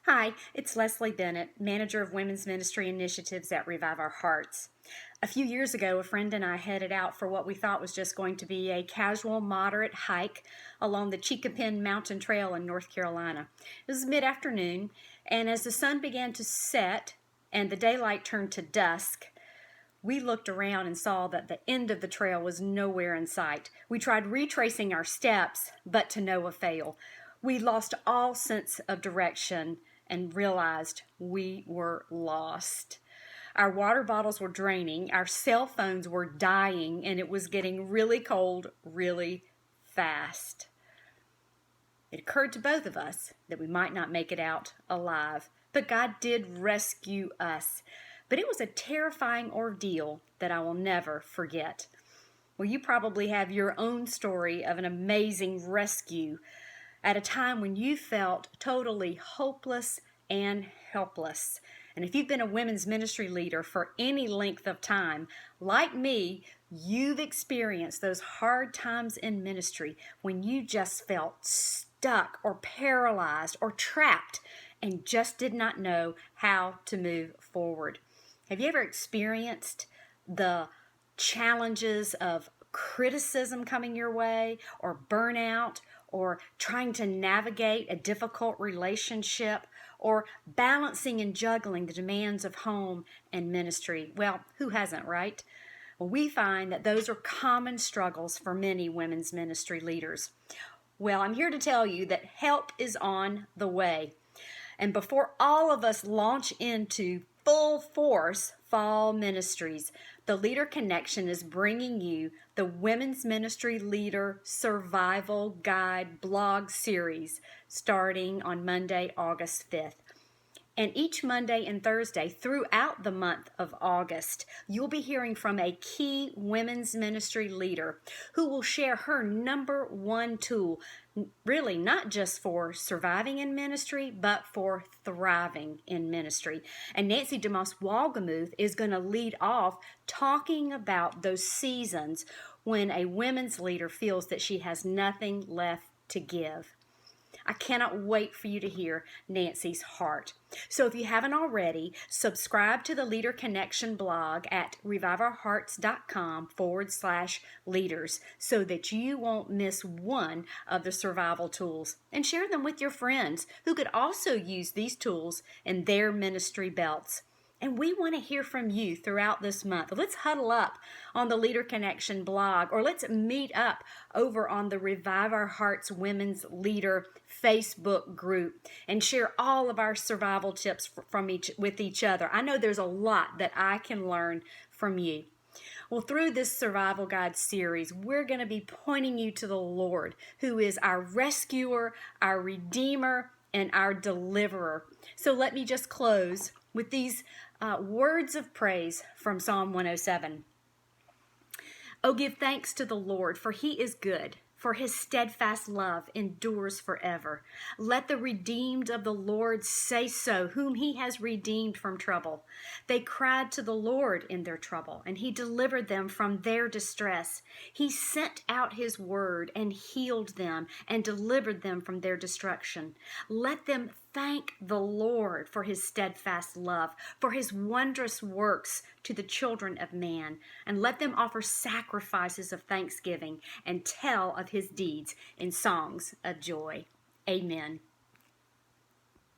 Hi, it's Leslie Bennett, Manager of Women's Ministry Initiatives at Revive Our Hearts. A few years ago, a friend and I headed out for what we thought was just going to be a casual, moderate hike along the Chicopin Mountain Trail in North Carolina. It was mid-afternoon, and as the sun began to set and the daylight turned to dusk, we looked around and saw that the end of the trail was nowhere in sight. We tried retracing our steps, but to no avail. We lost all sense of direction and realized we were lost. Our water bottles were draining, our cell phones were dying, and it was getting really cold really fast. It occurred to both of us that we might not make it out alive, but God did rescue us. But it was a terrifying ordeal that I will never forget. Well, you probably have your own story of an amazing rescue at a time when you felt totally hopeless and helpless. And if you've been a women's ministry leader for any length of time, like me, you've experienced those hard times in ministry when you just felt stuck or paralyzed or trapped and just did not know how to move forward. Have you ever experienced the challenges of criticism coming your way, or burnout, or trying to navigate a difficult relationship, or balancing and juggling the demands of home and ministry? Well, who hasn't, right? Well, we find that those are common struggles for many women's ministry leaders. Well, I'm here to tell you that help is on the way. And before all of us launch into full force fall ministries, the Leader Connection is bringing you the Women's Ministry Leader Survival Guide blog series starting on Monday, August 5th. And each Monday and Thursday throughout the month of August, you'll be hearing from a key women's ministry leader who will share her number one tool, really not just for surviving in ministry, but for thriving in ministry. And Nancy DeMoss Walgamuth is going to lead off talking about those seasons when a women's leader feels that she has nothing left to give. I cannot wait for you to hear Nancy's heart. So if you haven't already, subscribe to the Leader Connection blog at reviveourhearts.com/leaders so that you won't miss one of the survival tools, and share them with your friends who could also use these tools in their ministry belts. And we want to hear from you throughout this month. Let's huddle up on the Leader Connection blog, or let's meet up over on the Revive Our Hearts Women's Leader Facebook group and share all of our survival tips with each other. I know there's a lot that I can learn from you. Well, through this Survival Guide series, we're going to be pointing you to the Lord, who is our rescuer, our redeemer, and our deliverer. So let me just close with these words of praise from Psalm 107. Oh, give thanks to the Lord, for he is good, for his steadfast love endures forever. Let the redeemed of the Lord say so, whom he has redeemed from trouble. They cried to the Lord in their trouble, and he delivered them from their distress. He sent out his word and healed them and delivered them from their destruction. Let them thank the Lord for his steadfast love, for his wondrous works to the children of man, and let them offer sacrifices of thanksgiving and tell of his deeds in songs of joy. Amen.